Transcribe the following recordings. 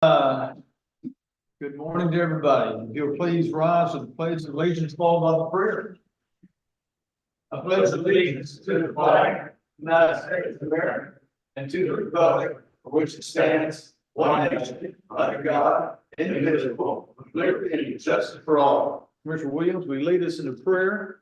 Uh, Good morning to everybody. If you'll please rise to the pledge of allegiance followed by the prayer. I pledge allegiance to the flag of the United States of America and to the republic for which it stands, one nation, under God, indivisible, with liberty and justice for all. Commissioner Williams, will you lead us into prayer?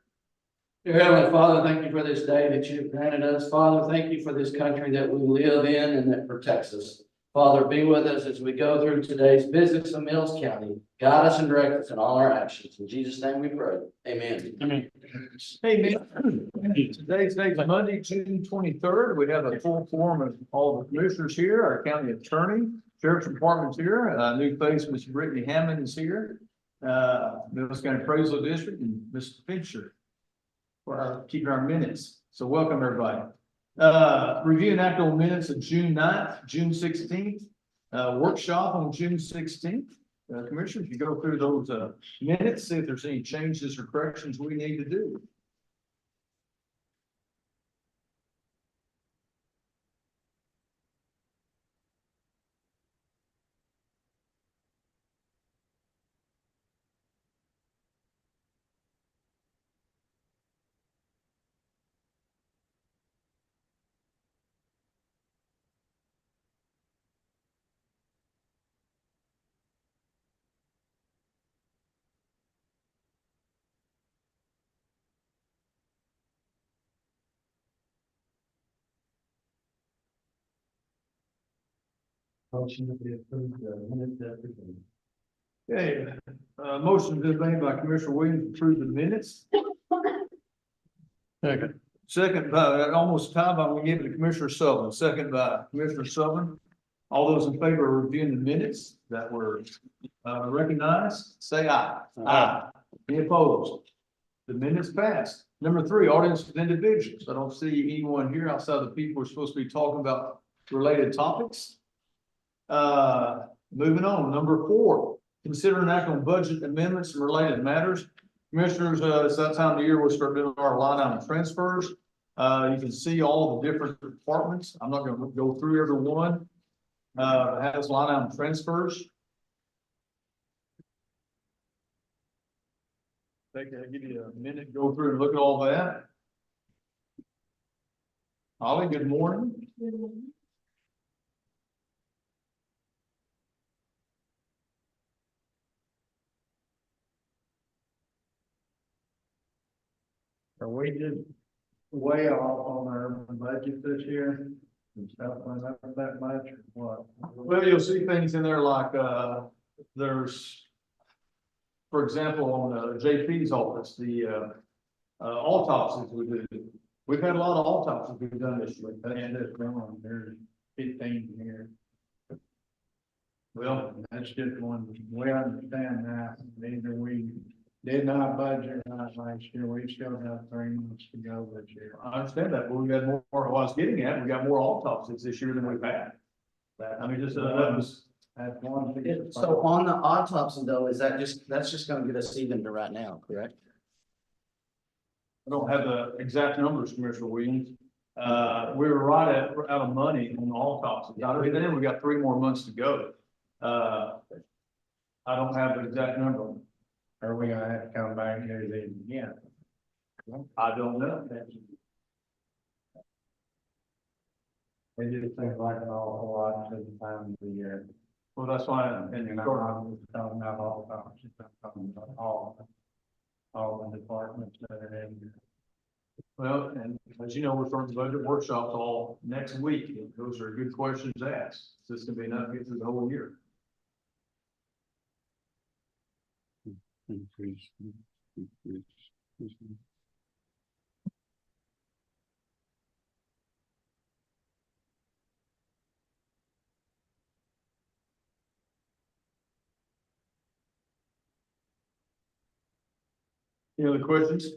Dear Heavenly Father, thank you for this day that you've granted us. Father, thank you for this country that we live in and that protects us. Father, be with us as we go through today's business of Mills County. Guide us and direct us in all our actions. In Jesus' name we pray. Amen. Amen. Hey, man. Today's date is Monday, June 23rd. We have a full quorum of all the commissioners here, our county attorney, sheriff's department's here, new face, Mr. Brittany Hammond is here. Mills County Appraisal District and Mr. Fincher for keeping our minutes. So welcome, everybody. Review and act on minutes of June 9th, June 16th, workshop on June 16th. Commissioners, you go through those minutes, see if there's any changes or corrections we need to do. Okay, motion has been made by Commissioner Williams to approve the minutes. Second by, almost time by, we give it to Commissioner Sullivan, second by Commissioner Sullivan. All those in favor of reviewing the minutes that were recognized, say aye. Aye. Any opposed? The minutes passed. Number 3, audience with individuals. I don't see anyone here outside the people we're supposed to be talking about related topics. Moving on, number 4, consider an act on budget amendments and related matters. Commissioners, it's that time of the year we'll start doing our line item transfers. You can see all the different departments. I'm not going to go through every one. That has line item transfers. I'll give you a minute, go through and look at all that. Holly, good morning. Good morning. Are we just way off on our budget this year? And stuff went up that much or what? Well, you'll see things in there like, there's, for example, on JP's office, the autopsies we do. We've had a lot of autopsies we've done this year. And it's wrong, there's 15 here. Well, That's just one, we understand that, either we did not budget not last year, we still have 3 months to go this year. I understand that, but we got more, what I was getting at, we got more autopsies this year than we've had. I mean, just, that was, That's one thing. So on the autopsy though, is that that's just gonna get us even to right now, correct? I don't have the exact numbers, Commissioner Williams. We were right at, out of money on the autopsies. Out of it, then we got 3 more months to go. I don't have the exact number. Are we gonna have to come back and do these again? I don't know. It just seems like an awful lot to the time of the year. Well, that's why, And and I'm not talking about all the offices, I'm talking about all the departments that are in here. well, and as you know, we're starting budget workshops all next week. And those are good questions asked. So this is gonna be enough to get through the whole year. Any other questions?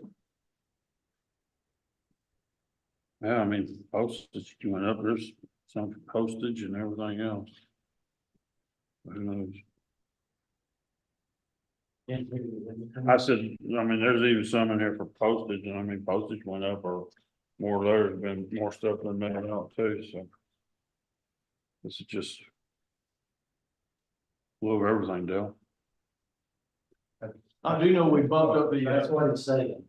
Yeah, I mean, postage went up, there's some postage and everything else. Who knows? I said, I mean, there's even some in here for postage, and I mean, postage went up or more, there's been more stuff than mailed out too, so. This is just Over everything, Dale. I do know we bumped up That's the, what it's saying.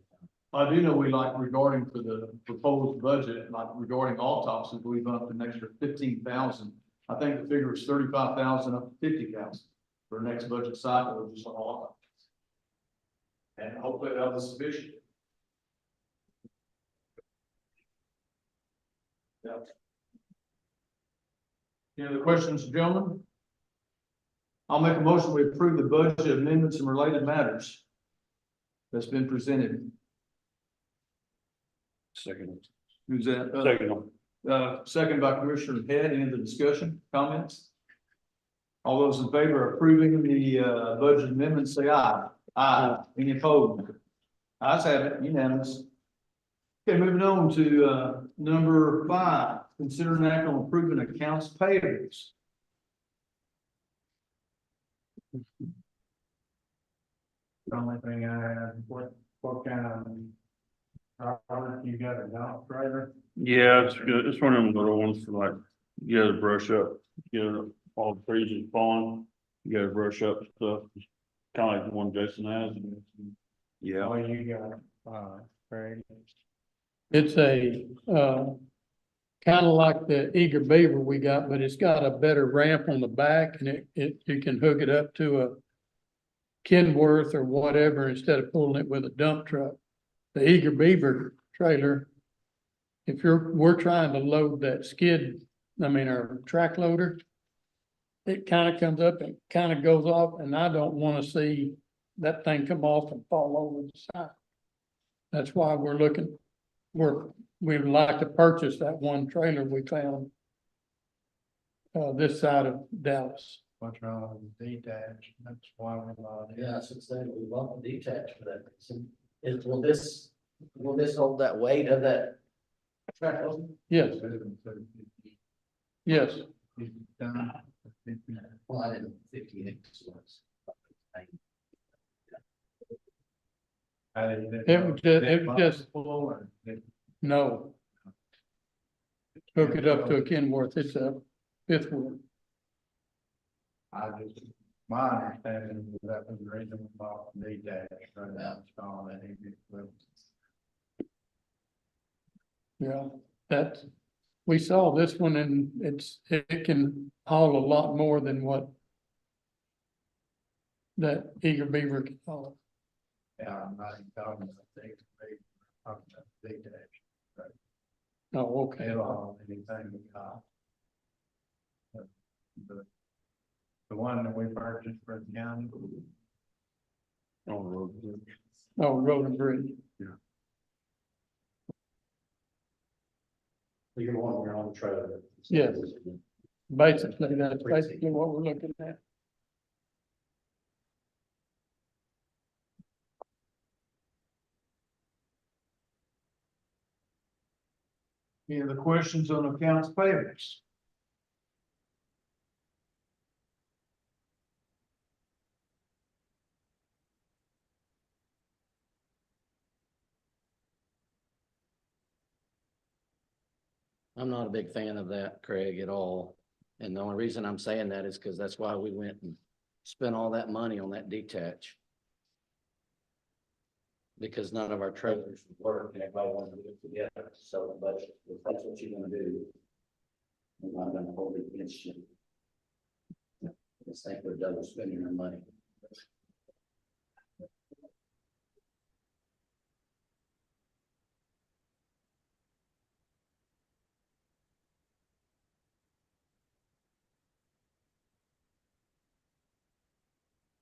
I do know we like regarding to the proposed budget, like regarding autopsies, we bumped an extra 15,000. I think the figure is 35,000 up to 50,000 for next budget cycle, just on autopsies. And hopefully that was sufficient. Yeah. Any other questions, gentlemen? I'll make a motion, we approve the budget amendments and related matters that's been presented. Second. Who's that? Second. Second by Commissioner Head. Any other discussion, comments? All those in favor of approving the, budget amendments, say aye. Aye. Any opposed? Ayes have it, unanimous. Okay, moving on to, number 5, consider an act on approving accounts payables. The only thing I had, what kind of, you got a dump trailer? Yeah, it's good. It's one of them little ones for like, you gotta brush up, all the trees is falling. You gotta brush up stuff, kind of like the one Jason has. Yeah. Oh, you got, Craig? It's a, kind of like the Eager Beaver we got, but it's got a better ramp on the back and you can hook it up to a Kenworth or whatever instead of pulling it with a dump truck. The Eager Beaver trailer, if we're trying to load that our track loader, it kind of comes up and kind of goes off, and I don't want to see that thing come off and fall over the side. That's why we'd like to purchase that one trailer we found this side of Dallas. What's wrong with the detached? That's why we bought it. Yeah, I should say, we want the detached for that. reason. Will this hold that weight of that track load? Yes, yes. Done. Well, I didn't 58 was. It was just, no. Hook it up to a Kenworth, it's a fifth wheel. My understanding was that was the reason we bought the detached, right now, install that heavy equipment. Yeah, we saw this one and it can haul a lot more than what that Eager Beaver can haul. Yeah, I'm not even talking about the heavy, I'm talking about the detached. Oh, okay. It'll haul anything we got. The one that we purchased for the county. On the road. Oh, road and bridge. You're on your own trailer. Yes. Basically, that's basically what we're looking at. Any other questions on accounts payables? I'm not a big fan of that, Craig, at all. And the only reason I'm saying that is because that's why we went and spent all that money on that detach. Because none of our trailers would work and everybody wanted to get together to sell the budget. If that's what you're gonna do, I'm not gonna hold it against you. I just think we're double spending our money.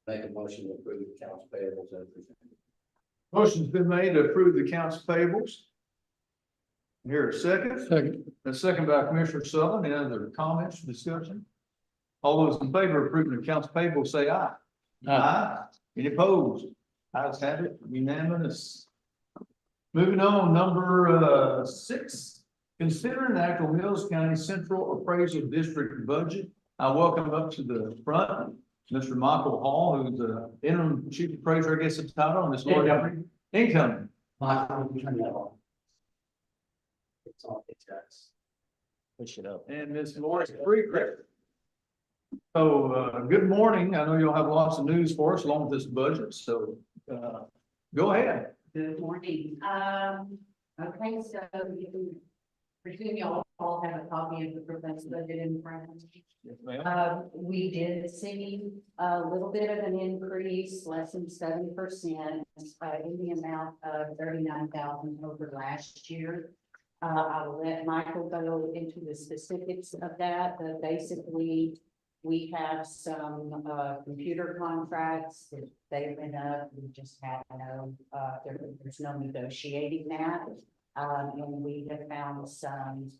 Make a motion to approve the accounts payables as presented. Motion's been made to approve the accounts payables. Here, a second. Second, A second by Commissioner Sutherland. Any other comments, discussion? All those in favor of approving the accounts payable, say aye. Aye. Any opposed? Ayes have it, unanimous. Moving on, number 6, consider an act on Mills County Central Appraisal District budget. I welcome up to the front Mr. Michael Hall, who's the interim chief appraiser, I guess it's titled on this. Income. Michael, turn that on. It's on, it's got. Push it up. And Ms. Lawrence Freecrick. So, good morning. I know you'll have lots of news for us along with this budget, so, go ahead. Good morning. Okay, so you can presume you all have a copy of the proposed budget in front of you. Yes, ma'am. We did see a little bit of an increase, less than 7%, in the amount of 39,000 over last year. I will let Michael go into the specifics of that, but basically, we have some, computer contracts that they went up. We just had no, there's no negotiating that. And we have found some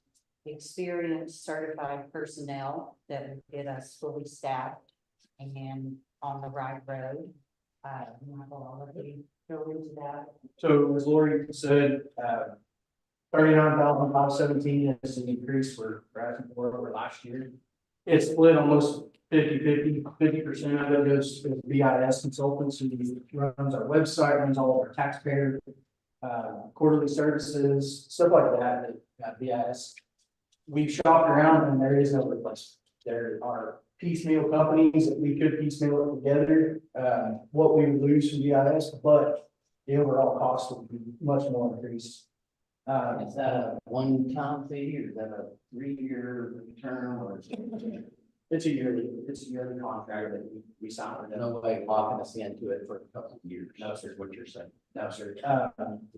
experienced certified personnel that would get us fully staffed and on the right road. Michael, I'll let you go into that. So as Lori said, 39,517 is an increase for asking for over last year. It's split almost 50/50. 50% of it goes to BIS consultants who runs our website, runs all of our taxpayer quarterly services, stuff like that, BIS. We've shopped around and there is no replacement. There are piecemeal companies that we could piecemeal it together, what we would lose from BIS, but the overall cost would be much more increased. Is that a one-time fee or is that a 3-year term or? It's a yearly contract that we sign with them. No way locking us into it for a couple of years. No, sir. What you're saying. No, sir.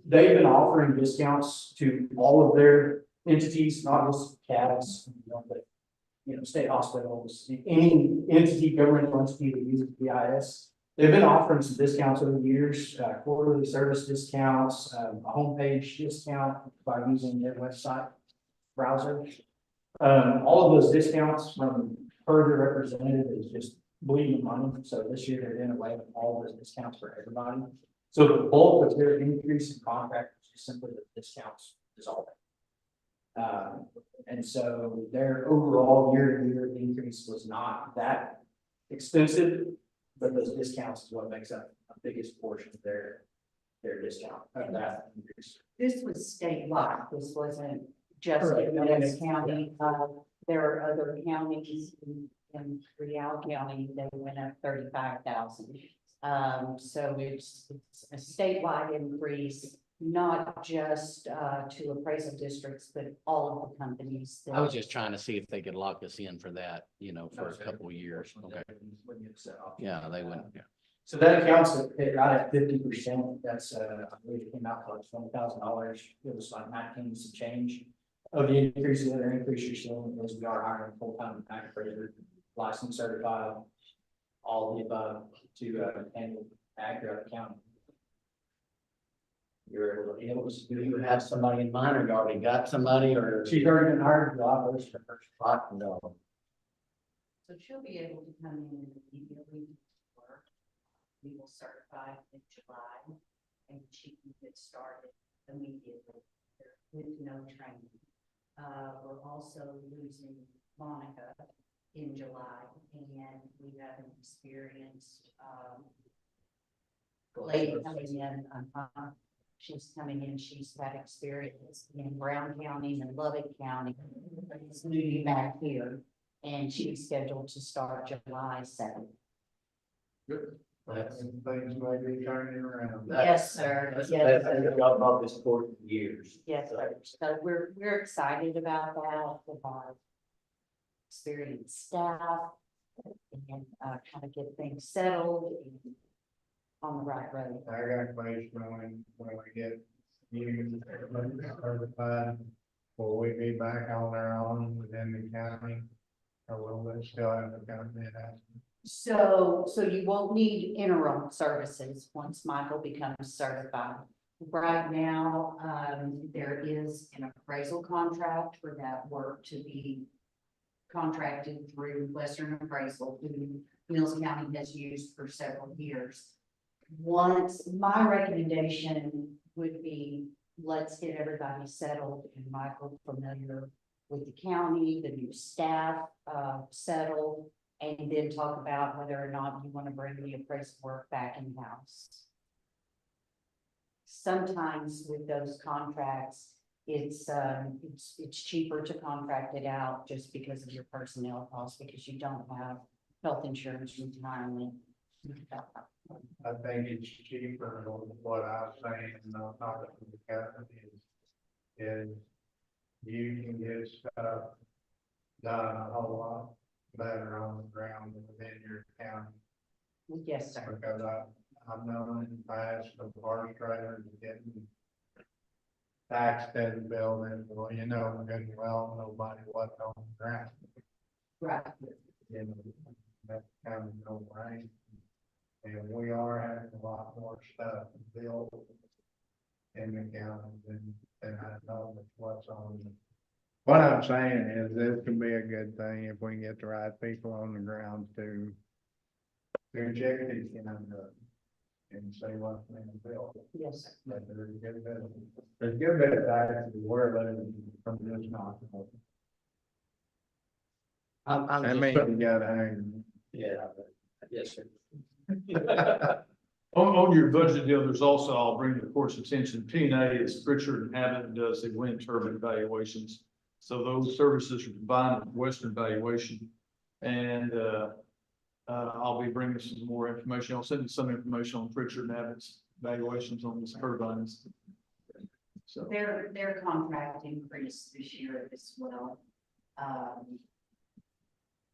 They've been offering discounts to all of their entities, not just CADs, but, state hospitals, any entity, governmental entity that uses BIS. They've been offering some discounts over the years, quarterly service discounts, a homepage discount by using their website browser. All of those discounts from per representative is just bleeding money. So this year they're doing away with all those discounts for everybody. So the bulk of their increase in contract is just simply the discounts dissolving. And so their overall year-to-year increase was not that expensive, but those discounts is what makes up the biggest portion of their discount of that increase. This was statewide. This wasn't just Correct. in Mills County. There are other counties in Real County, they went up 35,000. So it's a statewide increase, not just to appraisal districts, but all of the companies. I was just trying to see if they could lock us in for that, for a couple of years. Okay. Yeah, they wouldn't, yeah. So that accounts right at 50%. That's, I believe it came out to like $20,000. It was like 19 some change of the increase. The other increase you're seeing is we are hiring full-time tax appraiser, licensed certified, all of the above to handle accurate accounting. You're able to, do you have somebody in mind or you already got somebody or? She's already been hired. July 1st for her first spot? No. So she'll be able to come in immediately to work. We will certify in July and she can get started immediately with no training. We're also losing Monica in July and we have an experienced lady coming in. She's coming in, she's had experience in Brown County and Lubbock County. She's moving back here and she's scheduled to start July 7th. Good. Things may be turning around. Yes, sir. That's Yes, been sir. y'all about this for years. Yes, sir. So we're excited about that with our experienced staff and kind of get things settled and on the right road. I got a question when we get you certified, will we be back on our own within the county? Or will we still have the county that? So you won't need interim services once Michael becomes certified. Right now, there is an appraisal contract for that work to be contracted through Western Appraisal, who Mills County has used for several years. Once, my recommendation would be, let's get everybody settled and Michael familiar with the county, the new staff, settled, and then talk about whether or not you want to bring the appraisal work back in-house. Sometimes with those contracts, it's cheaper to contract it out just because of your personnel costs, because you don't have health insurance, retirement. I think it's cheaper, what I'm saying, not that the county is you can get stuff done a whole lot better on the ground within your county. Yes, sir. Because I've known in the past of park trailers getting taxed in the building, well, you know, good and well, nobody was on the ground. Right. You know, that's kind of no brain. And we are having a lot more stuff built in the county than I know what's on. What I'm saying is this can be a good thing if we can get the right people on the ground to check these kind of and say what's being built. Yes, sir. But there's a good bit of that to worry about from this not. I'm I just- mean, you gotta hang. Yeah, yes, sir. On your budget deal, there's also, I'll bring to the court's attention, P and A is Pritchard and Abbott does the wind turbine evaluations. So those services are combined with Western Valuation. And, I'll be bringing some more information. I'll send you some information on Pritchard and Abbott's valuations on these turbines. So, Their contract increased this year as well.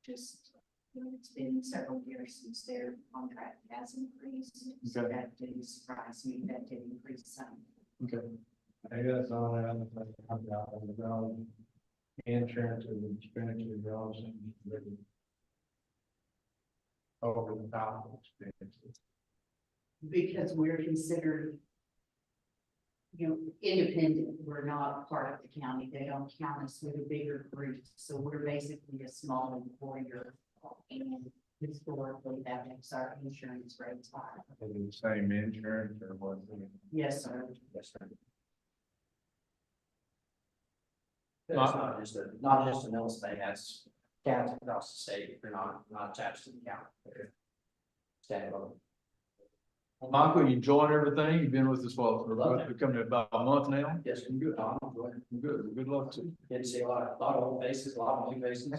Just, you know, it's been several years since their contract has increased. So Okay. that didn't surprise me, that did increase some. okay. I guess all that other thing comes out on the ground. Insurance and expenditure goes and really over the top expenses. Because we're considered, you know, independent, we're not part of the county, they don't count us with a bigger group, so we're basically a small employer. And historically, that makes our insurance rates high. Is it the same insurance or what? Yes, sir. Yes, sir. It's not just a Mills thing, that's counties across the state, they're not attached to the county. They're standalone. Well, Michael, you enjoying everything? You've been with us, well, Love we're coming to about a month now. Yes, sir. Good. I'm enjoying it. Good. Good luck to you. Get to see a lot of old faces, a lot of new faces.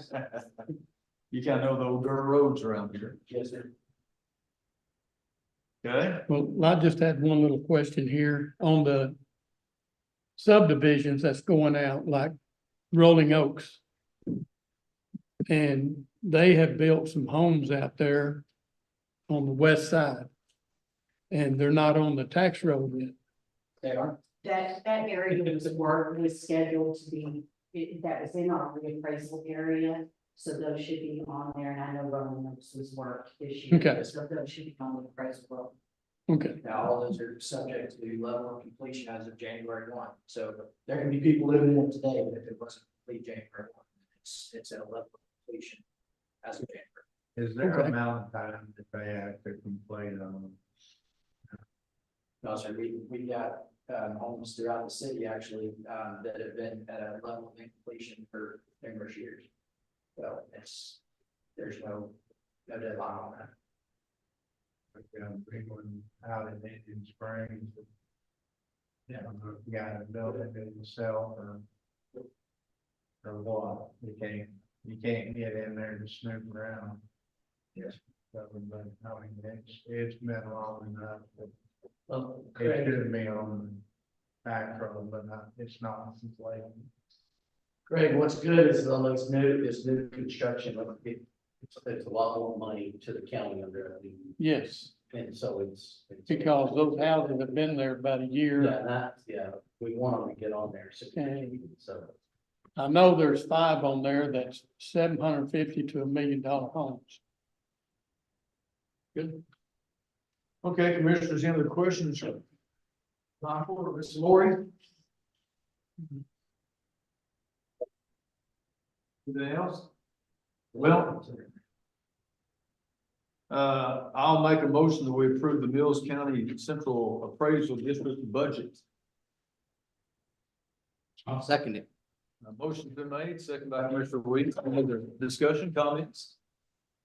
You kind of know the old dirt roads around here. Yes, sir. Okay? Well, I just had one little question here on the subdivisions that's going out, like Rolling Oaks. And they have built some homes out there on the west side. And they're not on the tax roll yet. They are. That area was scheduled to be, that was in our reappraisal area, so those should be on there, and I know Rolling Oaks was work this year. Okay. So those should be on the appraisal roll. Okay, Now, all those are subject to level of completion as of January 1. So there can be people living in them today, but if it wasn't complete January 1, it's at a level of completion as of January. Is there Okay. a amount of time that they have to complete on? No, sir, we got homes throughout the city actually that have been at a level of completion for numerous years. So there's no deadline on that. Big one out in Indian Springs. Yeah, you gotta build it yourself or what, you can't get in there to snoop around. Yes. But, I mean, it's been long enough, that Well, it Craig, should be on the back road, but it's not since late. what's good is on this new construction, it's a lot more money to the county under, yes, and so it's. because those houses have been there about a year. We want them to get on there, Okay. so. I know there's 5 on there that's $750,000 to $1 million homes. Good. Okay, commissioners, any other questions? Michael or Ms. Lori? Anything else? Well, I'll make a motion that we approve the Mills County Central Appraisal District budget. I'll second it. Motion's been made, second by Commissioner Williams. Any other discussion, comments?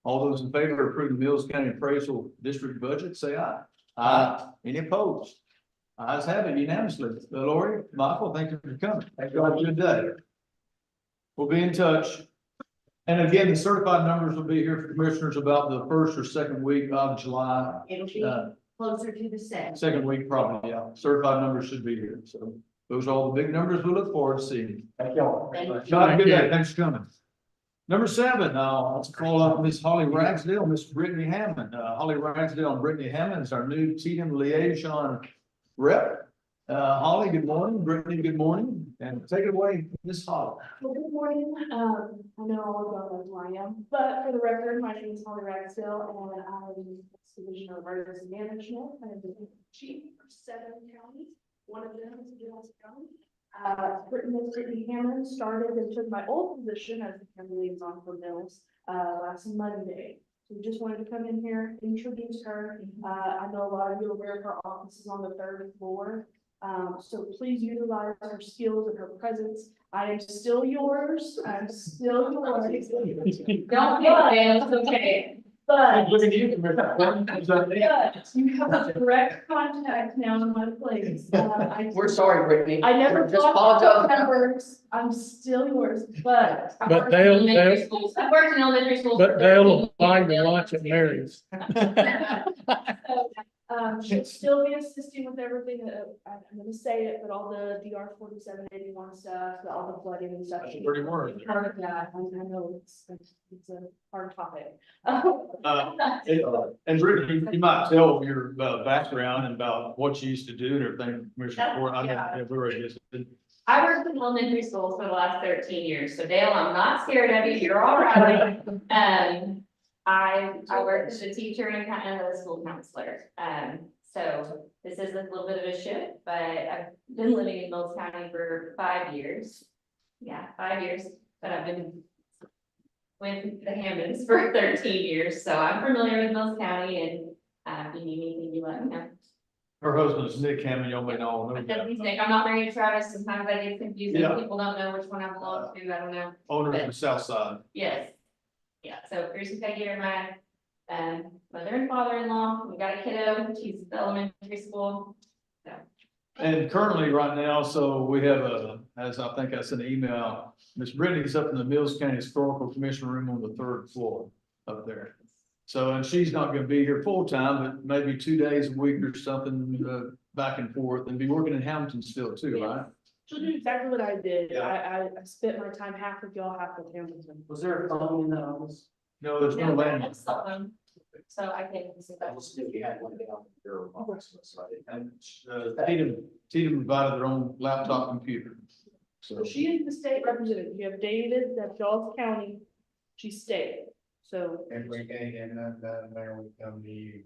All those in favor of approving the Mills County Appraisal District budget, say aye. Aye. Any opposed? Ayes have it unanimously. Lori, Michael, thank you for coming. Thank you. Have a good day. We'll be in touch. And again, the certified numbers will be here for commissioners about the first or second week of July. It'll be closer to the second. Second week probably, yeah. Certified numbers should be here. So those are all the big numbers we look forward to seeing. Thank y'all. Thank you. Have a good day. Thanks for coming. Number 7, let's call up Miss Holly Ragsdale, Miss Brittany Hammond. Holly Ragsdale and Brittany Hammond is our new TDM liaison rep. Holly, good morning. Brittany, good morning. And take it away, Miss Holly. Well, good morning. I know all of y'all know who I am, but for the record, my name is Holly Ragsdale and I'm Division of Emergency Management. I'm the chief of 7 counties. One of them is Johnson County. Brittany Hammond started and took my old position as the county liaison for Mills, last Monday. So we just wanted to come in here, introduce her. I know a lot of you are aware of her office is on the 3rd floor. So please utilize her skills and her presence. I am still yours. I'm still yours. Don't get it, it's okay. But Look at you, Commissioner. you have a direct contact now in my place. We're sorry, Brittany. I never Just talked to apologize. members. I'm still yours, but I've But worked in they'll- elementary they'll- schools. I've worked in elementary schools. for But they'll 13 buy years. the lunch at Mary's. she'll still be assisting with everything. I'm gonna say it, but all the DR 4781 stuff, all the flooding and stuff. That's a pretty word. Part of that. I know it's a hard topic. And Brittany, you might tell your background and about what you used to do and everything, Commissioner Ford. I know, Yeah. yeah, we already just did. I worked in elementary schools for the last 13 years, so Dale, I'm not scared of you, you're all right. I worked as a teacher and kind of a school counselor. So this is a little bit of a shift, but I've been living in Mills County for 5 years. Yeah, 5 years, but I've been with the Hammonds for 13 years, so I'm familiar with Mills County and if you need anything, you let me know. Her husband is Nick Hammond, y'all may all know But that. Nick, I'm not married to Travis, sometimes I get confused, Yeah. people don't know which one I belong to, I don't know. Owner of the South Side. Yes. Yeah, so Bruce and Peggy are my mother and father-in-law. We got a kiddo, she's in elementary school. And currently, right now, so we have as I think I sent an email, Miss Brittany's up in the Mills County Historical Commission room on the 3rd floor up there. So, and she's not gonna be here full time, but maybe 2 days a week or something, back and forth, and be working in Hamilton still too, right? She'll do exactly what I did. Yeah. I spent my time half with y'all, half with Hamilton. Was there a phone in that office? No, there's no No, land. that's something. So I can. I just knew we had one down there. So I didn't- And Tatum provided their own laptop computer. So So she is the state representative. You have David, that's Dawes County. She's state. So, If we can't get nothing done there, we come to you.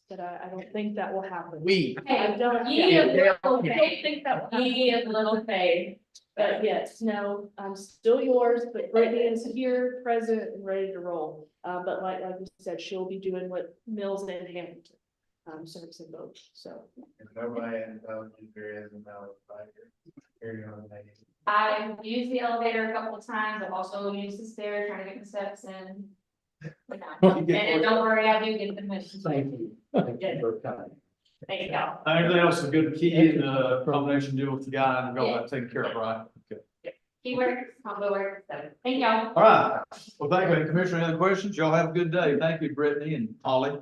but I don't think that will happen. We. I Hey, don't, you yeah, need a I little don't faith. think that will happen. You need a little faith. But yes, no, I'm still yours, but Brittany is here, present and ready to roll. But like we said, she'll be doing what Mills and Hamilton, servicing both, so. If nobody has told you there is another fighter, here on the. I've used the elevator a couple of times. I've also used the stairs trying to get the steps in. And don't worry, I do get the mission. Thank you. Thank you for coming. Thank y'all. everything else is a good key in the combination deal with the guy and all that taken care of, right? Okay. Keyword, combo word, so thank y'all. All right. Well, thank you, Commissioner. Any other questions? Y'all have a good day. Thank you, Brittany and Holly.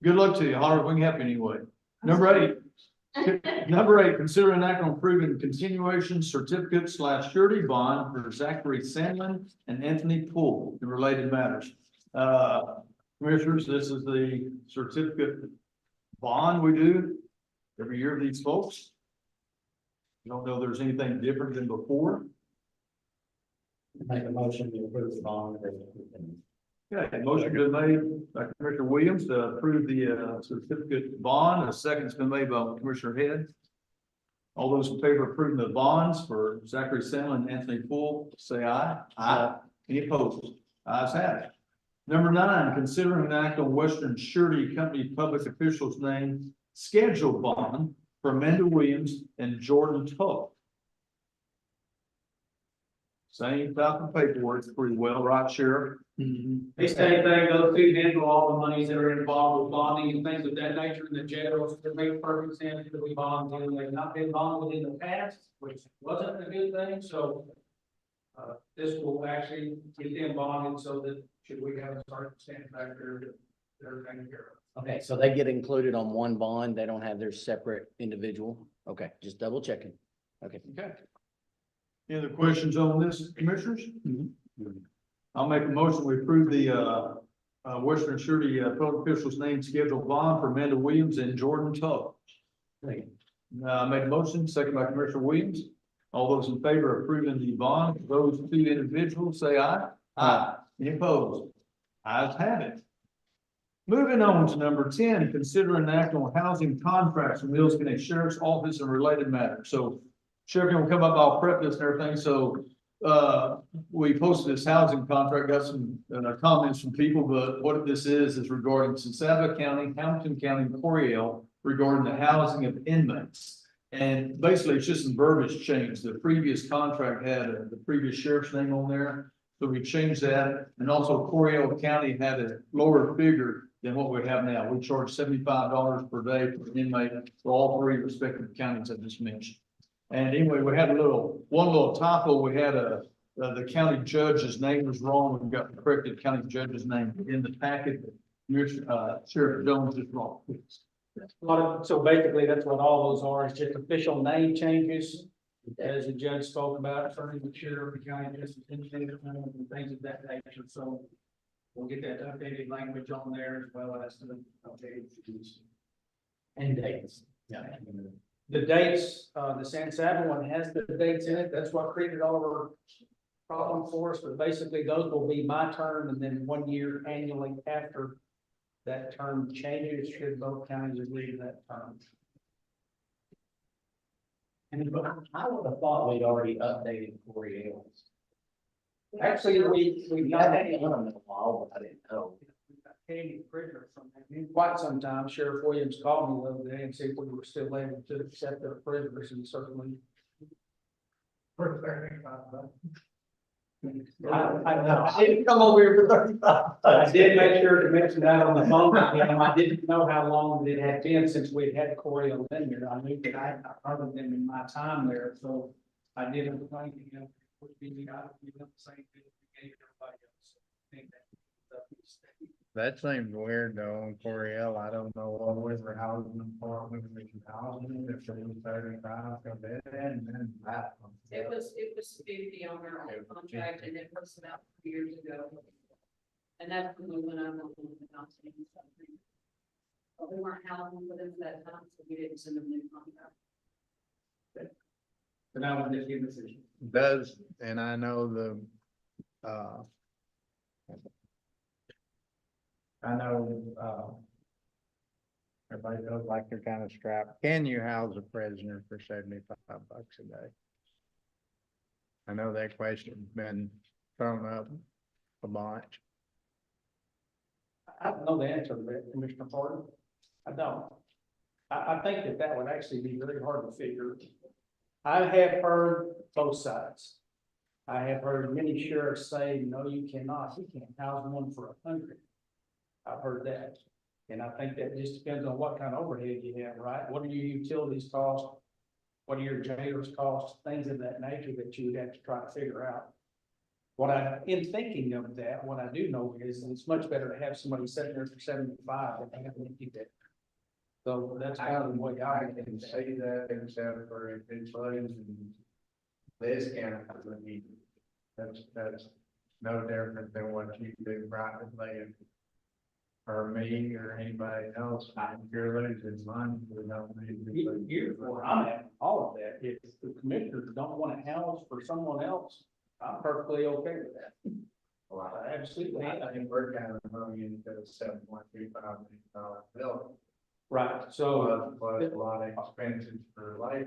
Good luck to you. Holly, if we can help you anyway. Number 8. Number 8, consider an act on approving continuation certificate / surety bond for Zachary Sandlin and Anthony Poole in related matters. Commissioners, this is the certificate bond we do every year of these folks. I don't know if there's anything different than before. Make a motion to approve the bond. Okay, motion been made by Commissioner Williams to approve the certificate bond. A second's been made by Commissioner Head. All those in favor of approving the bonds for Zachary Sandlin and Anthony Poole, say aye. Aye. Any opposed? Ayes have it. Number 9, consider an act on Western Surety Company public officials' name schedule bond for Amanda Williams and Jordan Tuck. Same type of paperwork, it's pretty well, right, Sheriff? The same thing, those two handle all the monies that are involved with bonding and things of that nature in the jails. It makes perfect sense that we bond them. They've not been bonded in the past, which wasn't a good thing, so. This will actually get them bonded so that should we have a circumstance back there, that they're taken care of. Okay, so they get included on one bond. They don't have their separate individual. Okay, just double checking. Okay. Okay. Any other questions on this, commissioners? I'll make a motion, we approve the, Western Surety, public officials name scheduled bond for Amanda Williams and Jordan Tuck. I made a motion, second by Commissioner Williams. All those in favor of approving the bond, for those two individuals, say aye. Aye. Any opposed? Ayes have it. Moving on to number 10, consider an act on housing contracts with Mills County Sheriff's Office and related matters. So Sheriff, you will come up, I'll prep this and everything. So, we posted this housing contract, got some comments from people, but what this is regarding Sensaba County, Hamilton County, and Coryell regarding the housing of inmates. And basically, it's just some verbiage change. The previous contract had the previous sheriff's name on there. So we changed that. And also Coryell County had a lower figure than what we have now. We charge $75 per day for an inmate for all three respective counties I just mentioned. And anyway, we had one little typo. We had the county judge's name was wrong. We've got the corrected county judge's name in the packet. Sheriff Jones is wrong. So basically, that's what all those are, it's just official name changes. As the judge spoke about, attorney, the sheriff, the county justice, and things of that nature, so. We'll get that updated language on there as well as the updated fees. And dates. Yeah. The dates, the San Saba one has the dates in it, that's what created all of our problem for us, but basically those will be my term and then 1 year annually after that term changes, should both counties agree to that term. And I would have thought we'd already updated Coryell. Actually, we've Yeah, got I that hadn't done it in a while, but I didn't know. Candy prisoner from quite some time. Sheriff Williams called me the other day and said we were still able to accept their prisoners and certainly. I didn't come over here for 35. I did make sure to mention that on the phone with him. I didn't know how long it had been since we'd had Coryell in there. I knew that I had not heard of them in my time there, so I didn't think, would be the same thing we gave everybody else. I think That seems weird though, on Coryell, I don't know what we were housing them for, we were housing, if it was 35, so then, and then that. It was 50 on our old contract and it was about 2 years ago. And that's when we went over on the housing and something. But we weren't housing for them at that time, so we didn't send them a new contract. But now we're just giving decision. Does, and I know everybody feels like they're kind of strapped. Can you house a prisoner for $75 a day? I know that question's been thrown up a bunch. I don't know the answer to that, Commissioner Porter. I don't. I think that would actually be very hard to figure. I have heard both sides. I have heard many sheriffs say, no, you cannot, you can't house one for 100. I've heard that. And I think that just depends on what kind of overhead you have, right? What are your utilities cost? What are your jailers costs? Things of that nature that you would have to try to figure out. In thinking of that, what I do know is that it's much better to have somebody sitting there for 75 than have an empty bed. So that's kind of the way I can say that, except for if it's and this kind of thing. That's no different than what you do privately or me or anybody else. If you're losing money, we don't need to. Here's where I'm at, all of that. If the commissioners don't want to house for someone else, I'm perfectly okay with that. Well, absolutely. I think we're kind of money into $7.25 million bill. Right, so plus a lot of expenses for life.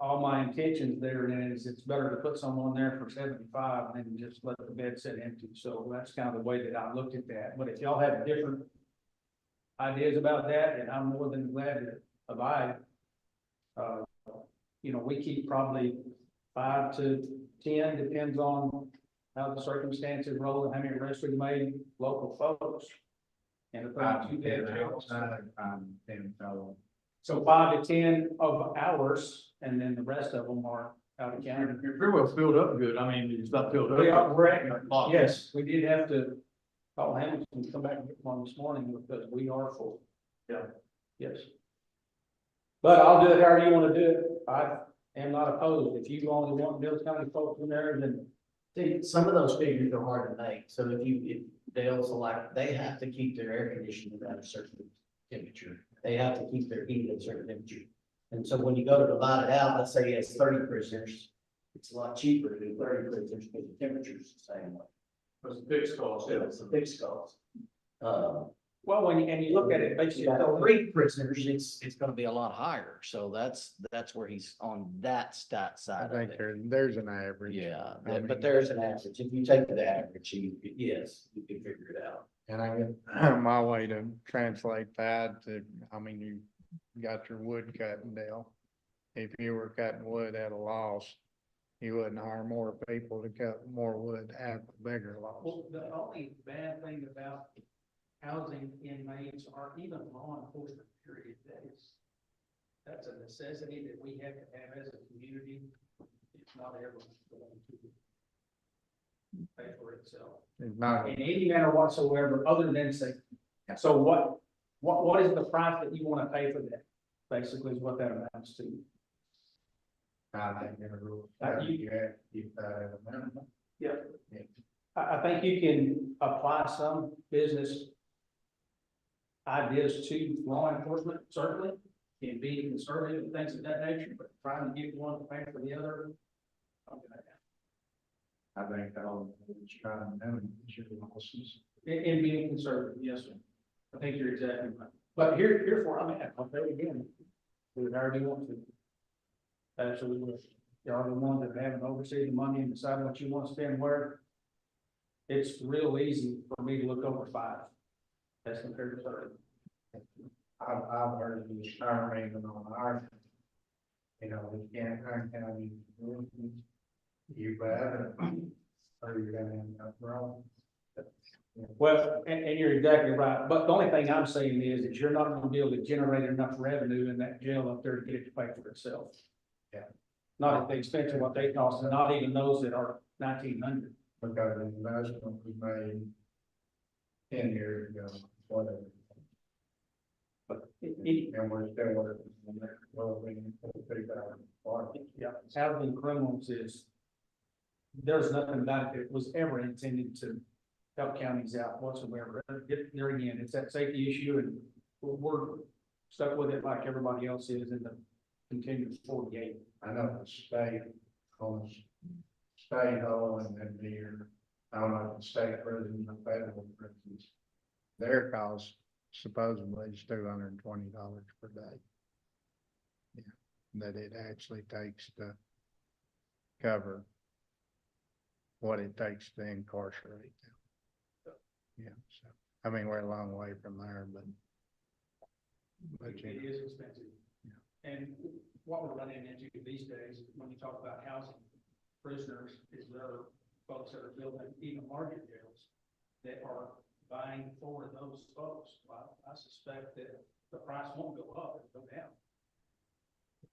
All my intentions there is it's better to put someone there for 75 than just let the bed sit empty. So that's kind of the way that I looked at that. But if y'all have different ideas about that, and I'm more than glad to abide. We keep probably 5 to 10, depends on how the circumstances roll and how many arrests we made, local folks. And if Five two to 10 days, outside, 10 fellow. so 5 to 10 of ours, and then the rest of them are out of county. You're pretty well filled up good. I mean, it's not filled up. We're at, yes, we did have to call Hamilton to come back and get one this morning because we are full. Yeah. Yes. But I'll do it however you want to do it. I am not opposed. If you only want Bills County folks in there, then See, some of those figures are hard to make, so if they'll select, they have to keep their air conditioning at a certain temperature. They have to keep their heat at a certain temperature. And so when you go to divide it out, let's say it's 30 prisoners, it's a lot cheaper to do 30 prisoners because the temperature's the same way. It's a fixed cost. So it's a fixed cost. well, when you look at it, basically, Yeah, so 3 prisoners, It's gonna be a lot higher, so that's where he's on that stat I side of think it. there's an average. Yeah, I mean, but there's an average. If you take the average, yes, you can figure it out. And I get my way to translate that to, I mean, you got your wood cutting deal. If you were cutting wood at a loss, you wouldn't hire more people to cut more wood at a bigger loss. well, the only bad thing about housing inmates or even law enforcement period, that's a necessity that we have to have as a community. It's not everyone's going to pay for itself. It's not, In any manner whatsoever, other than say, so what is the price that you want to pay for that? Basically is what that amounts to. I think in a rule, You- you have to keep that at a minimum. I think you can apply some business ideas to law enforcement, certainly, and be conservative and things of that nature, but trying to get one to pay for the other. I think all it's trying to minimize your losses. And being conservative, yes, sir. I think you're exactly right. But here's where I'm at. I'll tell you again. Do it however you want to. Absolutely. Y'all are the ones that haven't overseen the money and decide what you want to spend where. It's real easy for me to look over 5. As compared to 30. I've heard the star rating on our, we can't, our county, you bad, or you're gonna end up wrong. Well, and you're exactly right. But the only thing I'm saying is you're not gonna be able to generate enough revenue in that jail up there to get it to pay for itself. Yeah. Not at the expense of what they cost, and not even those that are 1,900. Because the investment we made 10 years ago, whatever, But and we're still working on that, well, we can put $3,000. yeah, housing criminals is, there's nothing about it that was ever intended to help counties out whatsoever. There again, it's that safety issue, and we're stuck with it like everybody else is in the continuous 48. I know the state owns state hall and then I don't know, the state prison, the federal prisons. their cost supposedly is $220 per day. Yeah, that it actually takes to cover what it takes to incarcerate them. Yeah, so, I mean, we're a long way from there, but. It is expensive. And what we're running into these days, when you talk about housing prisoners, is there are folks that are building even larger jails that are buying for those folks. Well, I suspect that the price won't go up, it'll go down.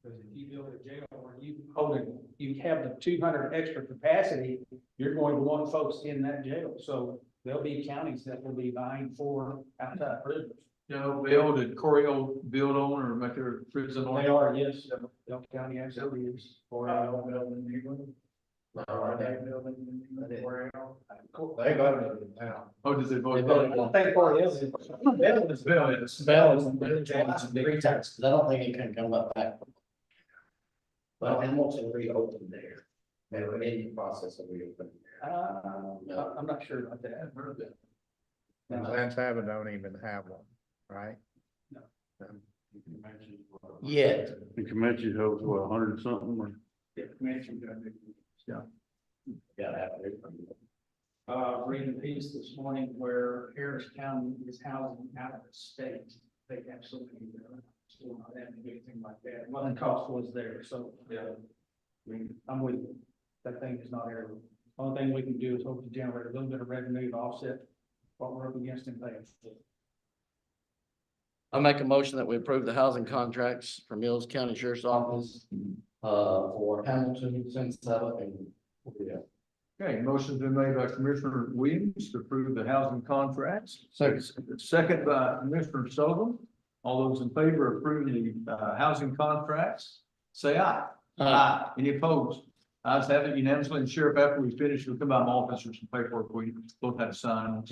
Because if you build a jail where you have the 200 extra capacity, you're going to want folks in that jail. So there'll be counties that will be buying for outside prisoners. Bill, did Coryell build on or make their prison on? They are, yes, Elk County absolutely is. Or building in England. Or they building in England, where else? They voted it down. Oh, does it vote? I don't think Coryell is. Bill is. Bell is. 3 times, because I don't think it can come up back. But Hamilton reopened there. They were in the process of reopening there. I'm not sure about that. I've heard of that. And Lance Abbott don't even have one, right? No. Yeah. The Comanche holds what, 100 something or? Yeah, Comanche, yeah. Gotta have it. Reading a piece this morning where Harris County is housing out of the state. They have so many, still not having anything like that. Well, the cost was there, so. I mean, I'm with you. That thing is not area. Only thing we can do is hope to generate a little bit of revenue to offset what we're up against in paying. I make a motion that we approve the housing contracts for Mills County Sheriff's Office, for Hamilton, Sinclair, and. Okay, motion's been made by Commissioner Williams to approve the housing contracts. Second. Second by Commissioner Sullivan. All those in favor of approving the housing contracts, say aye. Any opposed? Ayes have it unanimously. And Sheriff, after we finish, we'll come by my office or some paperwork we both have to sign.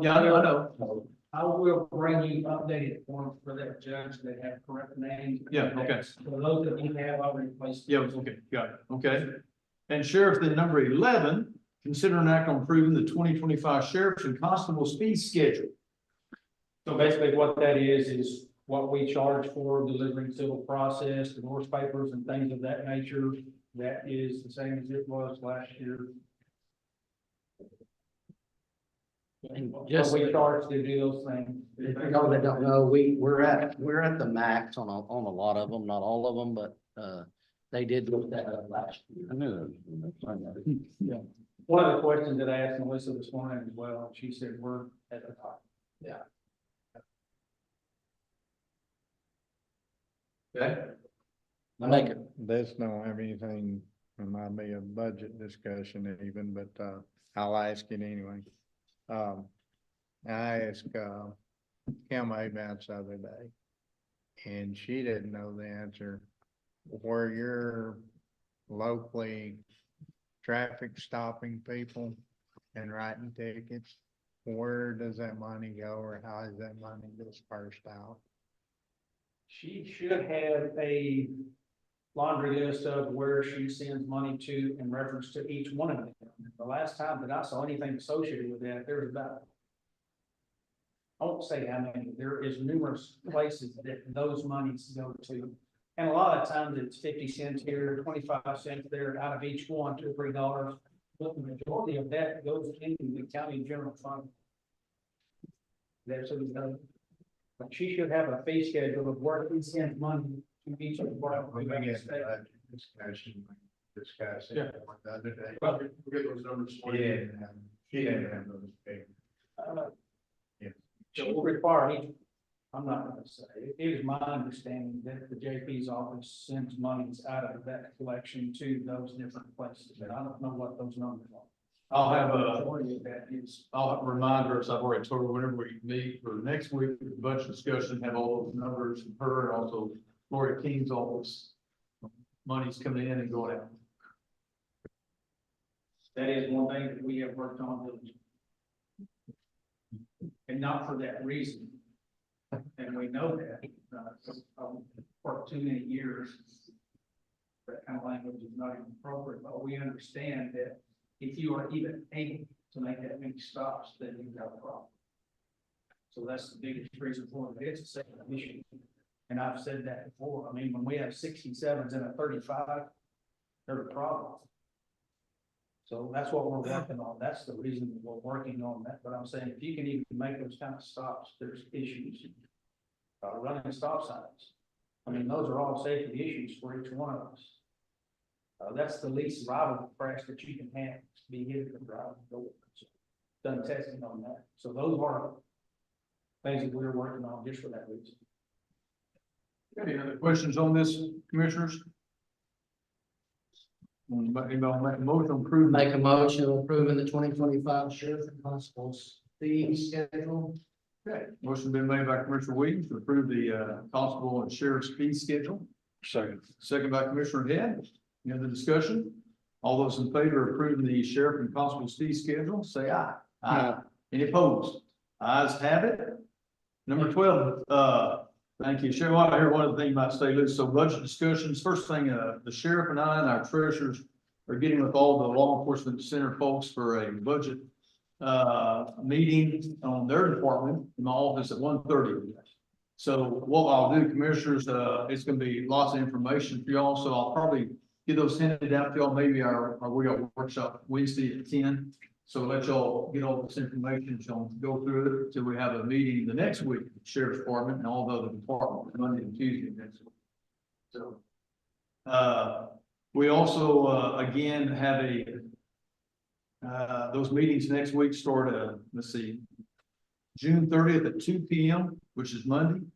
Yeah, I know. I will bring you updated forms for that judge that have correct names. Yeah, okay. For those that you have already placed. Yeah, okay, got it, okay. And Sheriff, then number 11, consider an act on approving the 2025 sheriff's and constable's fee schedule. So basically what that is what we charge for delivering civil process, divorce papers and things of that nature. That is the same as it was last year. And What just, we charge to do those things. for y'all that don't know, we're at the max on a lot of them, not all of them, but, they did look that up last year. I knew it. Yeah. One of the questions that I asked Melissa this morning as well, she said we're at the top. Okay, I make it, This don't have anything, it might be a budget discussion even, but, I'll ask it anyway. I asked, Kim Abats the other day, and she didn't know the answer. Where you're locally traffic stopping people and writing tickets, where does that money go, or how is that money dispersed out? She should have a laundry list of where she sends money to in reference to each one of them. The last time that I saw anything associated with that, there was about, I won't say how many, there is numerous places that those monies go to. And a lot of times it's 50 cents here, 25 cents there, out of each one, $2 or $3. But the majority of that goes into the county general fund. That's what it does. But she should have a fee schedule of where she sends money to each of the. We can get that discussion, discuss it. Yeah. The other day. well, we'll get those numbers for you. She didn't have those big. She will require each, I'm not gonna say, it is my understanding that the JP's office sends monies out of that collection to those different places, but I don't know what those numbers are. I'll have Majority of that is, I'll have a reminder, as I've already told her, whenever we meet for next week, the budget discussion, have all those numbers from her and also Gloria King's office. Money's coming in and going out. that is one thing that we have worked on diligently. And not for that reason. And we know that, for too many years. That kind of language is not even appropriate, but we understand that if you are even able to make that many stops, then you've got a problem. So that's the biggest reason for it. It's a second issue. And I've said that before. I mean, when we have 67s and a 35, there's a problem. So that's what we're working on. That's the reason that we're working on that. But I'm saying if you can even make those kind of stops, there's issues. Running stop signs. I mean, those are all safety issues for each one of us. That's the least survivable crash that you can have, to be hit and driving. Done testing on that. So those are things that we're working on just for that reason. Any other questions on this, commissioners? Anybody make a motion to approve? make a motion approving the 2025 sheriff and constable's fee schedule. Okay, motion been made by Commissioner Williams to approve the constable and sheriff's fee schedule. Second by Commissioner Head. Any other discussion? All those in favor of approving the sheriff and constable's fee schedule, say aye. Aye. Any opposed? Ayes have it. Number 12, thank you, Sheriff. I heard one of the things about stay loose. So budget discussions, first thing, the sheriff and I and our treasurers are getting with all the law enforcement center folks for a budget meeting on their department in my office at 1:30. So what I'll do, commissioners, it's gonna be lots of information for y'all, so I'll probably get those handed out to y'all, maybe our we got workshop Wednesday at 10. So let y'all get all this information, y'all go through it till we have a meeting the next week, Sheriff's Department and all the other departments, Monday and Tuesday next week. So We also, again, have those meetings next week start, let's see, June 30th at 2 p.m., which is Monday.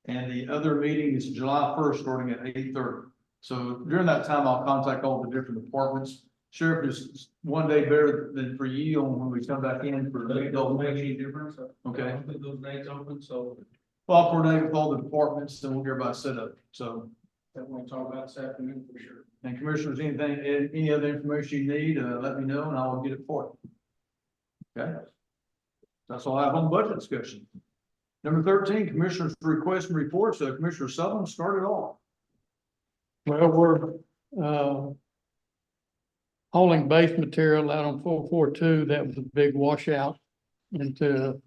And the other meeting is July 1st, starting at 8:30. So during that time, I'll contact all the different departments. Sheriff, is one day better than for you on when we come back in for. Don't make any difference. Okay. Put those dates open, so Well, I'll coordinate with all the departments and we'll get everybody set up. So, that we'll talk about this afternoon for sure. and commissioners, any other information you need, let me know and I will get it for you. Okay? That's all I have on budget discussion. Number 13, commissioners request and reports. Commissioner Sutherland, start it off. Well, we're hauling base material out on 442. That was a big washout into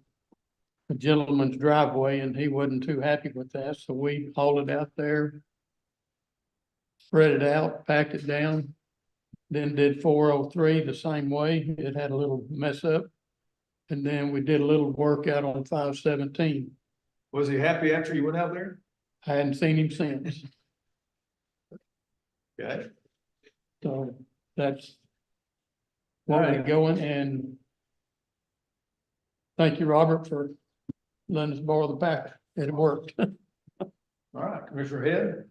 a gentleman's driveway and he wasn't too happy with that. So we hauled it out there, spread it out, packed it down, then did 403 the same way. It had a little mess up. And then we did a little work out on 517. Was he happy after you went out there? I hadn't seen him since. Okay. So that's what we're going, and thank you, Robert, for letting us borrow the pack. It worked. All right, Commissioner Head.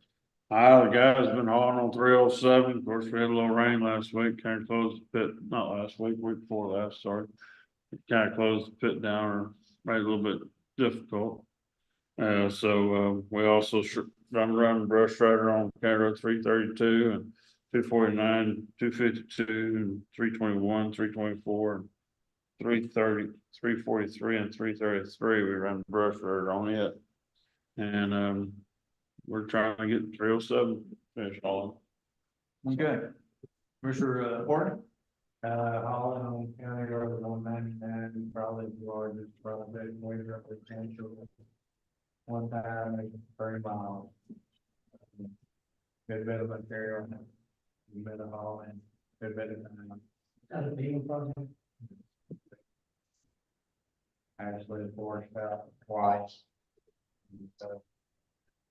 The guys been hauling on 307. Of course, we had a little rain last week, kind of closed the pit, not last week, week before last, sorry. Kind of closed the pit down or made it a little bit difficult. We also I'm running brush rider on County Road 332 and 249, 252, and 321, 324, and 330, 343, and 333. We run brush rider on it. And we're trying to get 307 finished on. Okay. Commissioner Horton. Hauling on County Road 199, probably the largest project we potential. One time, it's 30 miles. Good bit of material, good bit of hauling, good bit of time. At a meeting project. Actually forced out twice. So,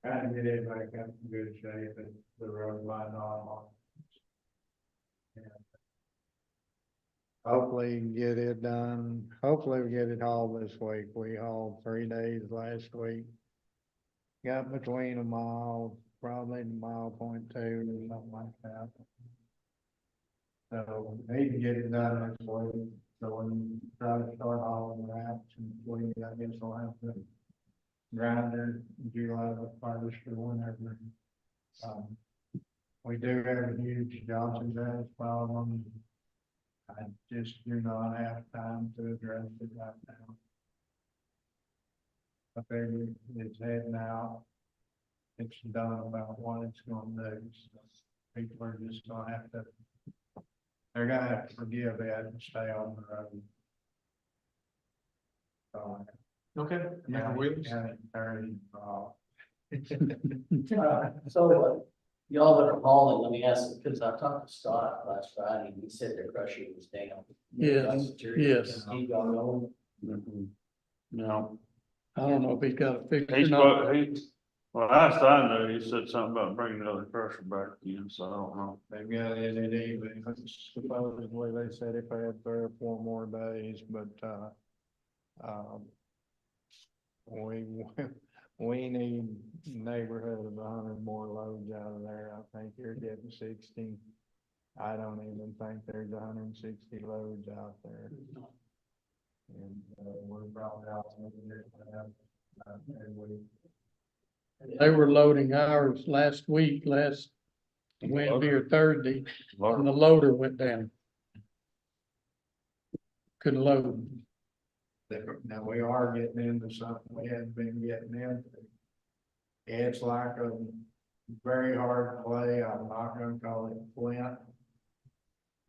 kind of get it back up in good shape and the road line on. Hopefully get it done. Hopefully we get it hauled this week. We hauled 3 days last week. Got between a mile, probably a 1.2 miles or something like that. So need to get it done this week. So when we try to start hauling wraps and we, I guess we'll have to grind it July the first or whenever. We do have a huge Johnson gas problem. I just do not have time to address it right now. I figure it's heading out. It's done about what it's gonna do. So people are just gonna have to, they're gonna have to forgive it and stay on the road. Okay. Commissioner Williams. So, y'all that are hauling, let me ask, because I talked to Scott last Friday, and he said their crusher was down. Yes, yes. He got going. No, I don't know if he's got a fix or he's, not. well, last I know, he said something about bringing another crusher back in, so I don't know. They've got LED, but supposedly they said if they had 3 or 4 more days, but, we need neighborhood of 100 more loads out of there. I think you're getting 60. I don't even think there's 160 loads out there. And, we're probably out They were loading ours last week, last Wednesday or Thursday, and the loader went down. Couldn't load. Now we are getting into something we hadn't been getting into. It's like a very hard clay. I'm not gonna call it flint.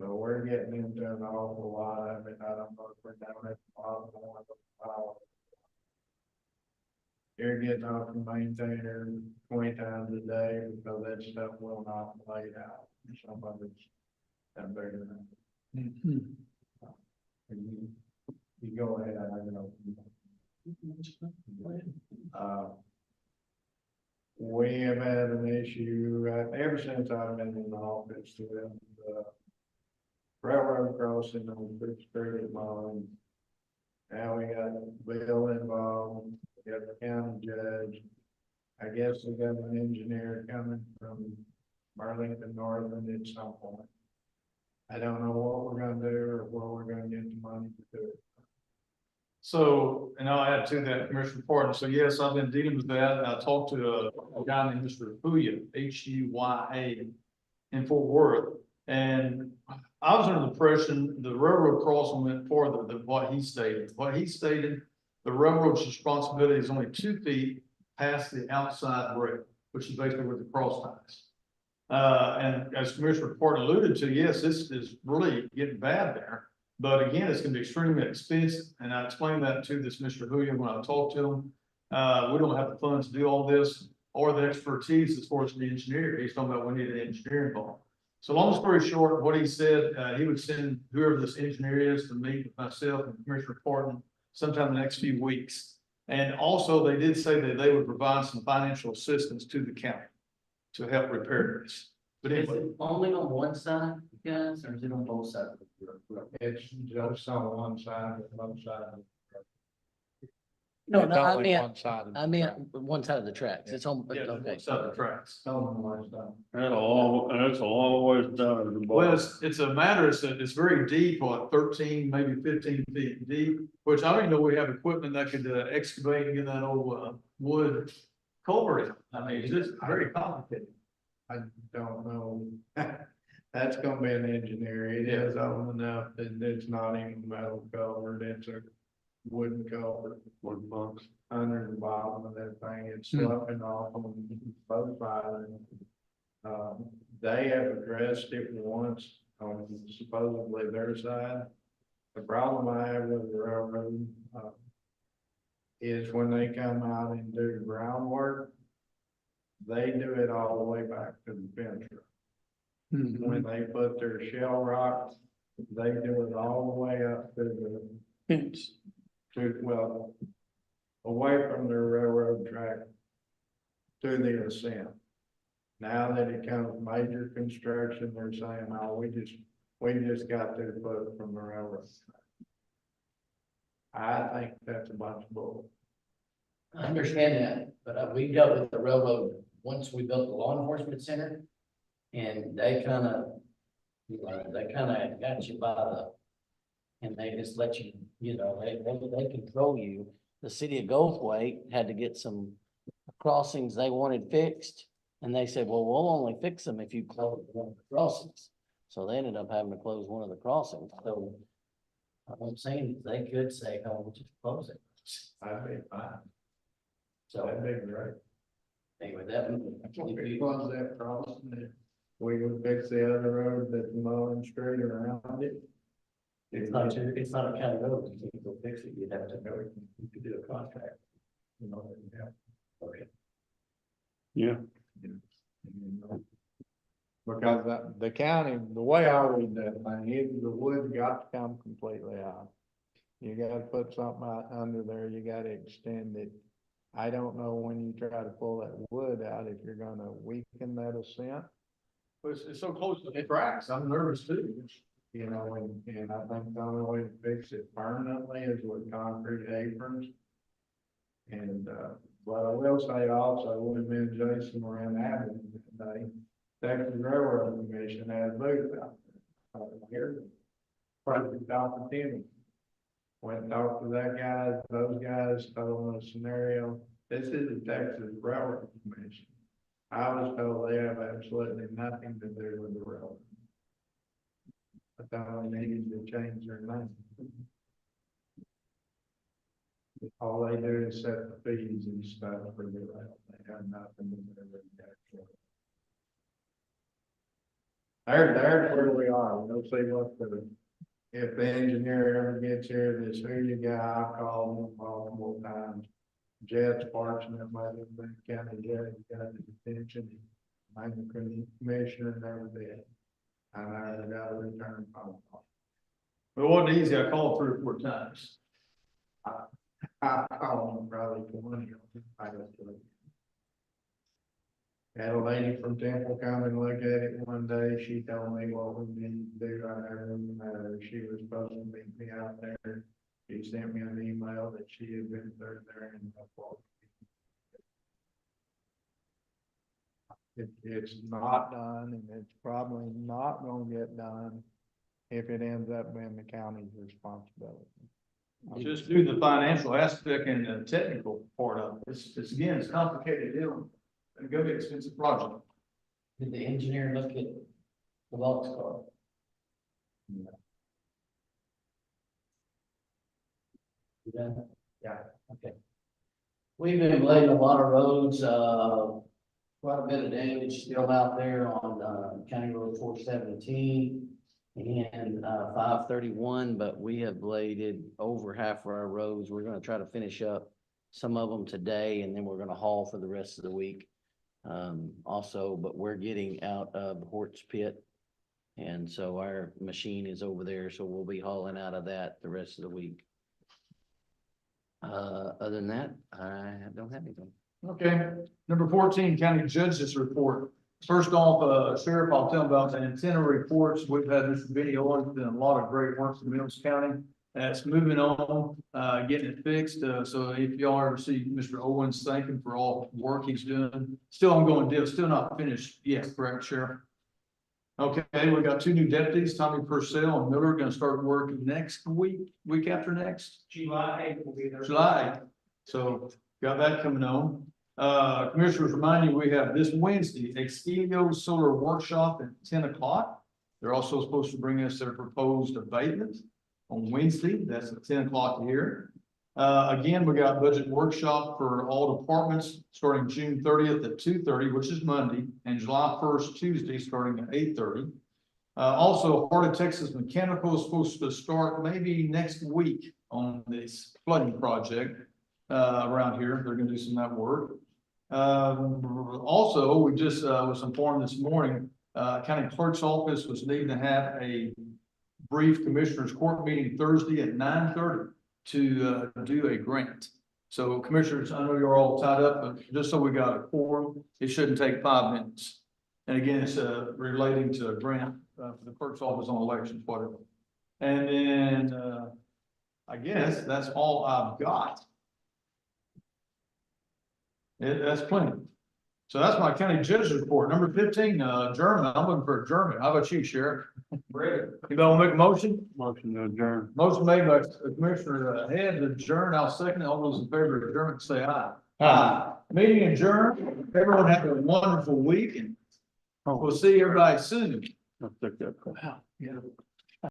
But we're getting into an awful lot of it. I don't know if we're down at the bottom of the pile. You're getting off the maintainer 20 times a day because that stuff will not lay out. Somebody's that bigger than you go ahead, I don't know. we have had an issue, ever since I've been in the office with the railroad crossing on Fifth Street at Mullins. Now we got Bill involved, we got the county judge. I guess we got an engineer coming from Burlington Northern at some point. I don't know what we're gonna do or where we're gonna get the money to do it. So, and I'll add to that, Commissioner Porter. So yes, I've been dealing with that. I talked to a guy named Mr. Huya, Huya, in Fort Worth. And I was under the impression the railroad crossing went further than what he stated. What he stated, the railroad's responsibility is only 2 feet past the outside rail, which is basically where the cross ties. And as Commissioner Porter alluded to, yes, this is really getting bad there. But again, it's gonna be extremely expensive, and I explained that to this Mr. Huya when I talked to him. We don't have the funds to do all this, or the expertise as far as the engineer. He's talking about we need an engineer involved. So long story short, what he said, he would send whoever this engineer is to meet with myself and Commissioner Portman sometime in the next few weeks. And also, they did say that they would provide some financial assistance to the county to help repair this. But Is anyway, it only on one side, guys, or is it on both sides? of the road? It's just on one side, but both sides. No, It's no, I only mean, one side of the I mean, track. one side of the tracks, it's on, yeah, okay. it's on the tracks. On one side. That's a long ways down to the Well, bottom. it's a matter, it's very deep, what, 13, maybe 15 feet deep, which I don't even know we have equipment that could excavate and get that old, wood culvert. I mean, it's just very complicated. I don't know. That's gonna be an engineer. It is old enough that it's not even metal culvert, it's a wooden culvert. Wooden box. Under the bottom of that thing, it's Hmm. sloping off on both sides. They have addressed it once on supposedly their side. The problem I have with the railroad, is when they come out and do the groundwork, they do it all the way back to the fence row. Mhm. When they put their shell rock, they do it all the way up to the, Fence. well, away from the railroad track to the ascent. Now that it comes major construction, they're saying, oh, we just got to put it from the railroad track. I think that's a bunch of bull. I understand that, but we dealt with the railroad once we built the law enforcement center. And they they got you by the, and they just let you, they control you. The city of Gulfway had to get some crossings they wanted fixed. And they said, well, we'll only fix them if you close one of the crossings. So they ended up having to close one of the crossings. So I'm saying they could say, oh, we'll just close it. I'd be fine. So That'd be great. anyway, that. If we close that crossing, then we would fix the other road that's Mullen Street around it. It's not a county road, you can't go fix it, you'd have to go, you could do a contract. You know, yeah. Okay. Yeah, Because the county, the way I read that thing, the wood got to come completely out. You gotta put something out under there, you gotta extend it. I don't know when you try to pull that wood out, if you're gonna weaken that ascent. But it's so close to the tracks, I'm nervous too. You know, and I think the only way to fix it permanently is with concrete aprons. And, but I will say also, when me and Jason were in Abilene today, Texas Railroad Commission had a booth out there. Here, probably Dr. Timmy. Went and talked to that guy, those guys, told them a scenario. This is the Texas Railroad Commission. I was told they have absolutely nothing to do with the railroad. But they needed to change their name. All they do is set the fees and stuff for the rail. They have nothing to do with the actual. There's where we are. We'll see what if the engineer ever gets here, this who you got, I called him multiple times. Jed's fortunate, my county judge got his attention. I'm the commissioner, never did. And I never got a return phone call. But it wasn't easy, I called 3 or 4 times. I called him probably 20. I got to. Had a lady from Temple come and look at it one day, she told me what we need to do right there, and she was supposed to meet me out there. She sent me an email that she had been through there and. It's not done, and it's probably not gonna get done if it ends up being the county's responsibility. Just do the financial aspect and the technical part of it. It's again, it's complicated deal. It's gonna be an expensive project. Did the engineer look at the box car? You done? Yeah. Okay. We've been blading a lot of roads, quite a bit of damage still out there on, County Road 417 and, 531, but we have bladed over half of our roads. We're gonna try to finish up some of them today, and then we're gonna haul for the rest of the week. Also, but we're getting out of Hort's Pit. And so our machine is over there, so we'll be hauling out of that the rest of the week. Other than that, I don't have anything. Okay, number 14, county judges report. First off, Sheriff, I'll tell about the antenna reports. We've had Mr. Vinnie Owens doing a lot of great work in Mills County. That's moving on, getting it fixed. So if y'all ever see Mr. Owens, thank him for all the work he's doing. Still ongoing deal, still not finished yet, correct, Sheriff? Okay, we got 2 new deputies, Tommy Purcell and Miller, gonna start work next week after next. July 8th will be there. July 8th. So got that coming on. Commissioners, remind you, we have this Wednesday, Exelio Solar Workshop at 10 o'clock. They're also supposed to bring us their proposed abatement on Wednesday. That's at 10 o'clock here. Again, we got budget workshop for all departments starting June 30th at 2:30, which is Monday, and July 1st, Tuesday, starting at 8:30. Also, Heart of Texas Mechanical is supposed to start maybe next week on this flooding project around here. They're gonna do some of that work. Also, we just was informed this morning, county clerk's office was needing to have a brief commissioners court meeting Thursday at 9:30 to do a grant. So commissioners, I know you're all tied up, but just so we got a quorum, it shouldn't take 5 minutes. And again, it's relating to a grant for the clerk's office on elections, whatever. And then I guess that's all I've got. That's plenty. So that's my county judge's report. Number 15, adjournment. I'm looking for adjournment. How about you, Sheriff? Ready. You don't make a motion? Motion to adjourn. Motion made by Commissioner Head to adjourn. I'll second it. All those in favor of adjournment, say aye. Aye. Meeting adjourned. Everyone have a wonderful week and we'll see everybody soon. I'll take that. Wow. Yeah.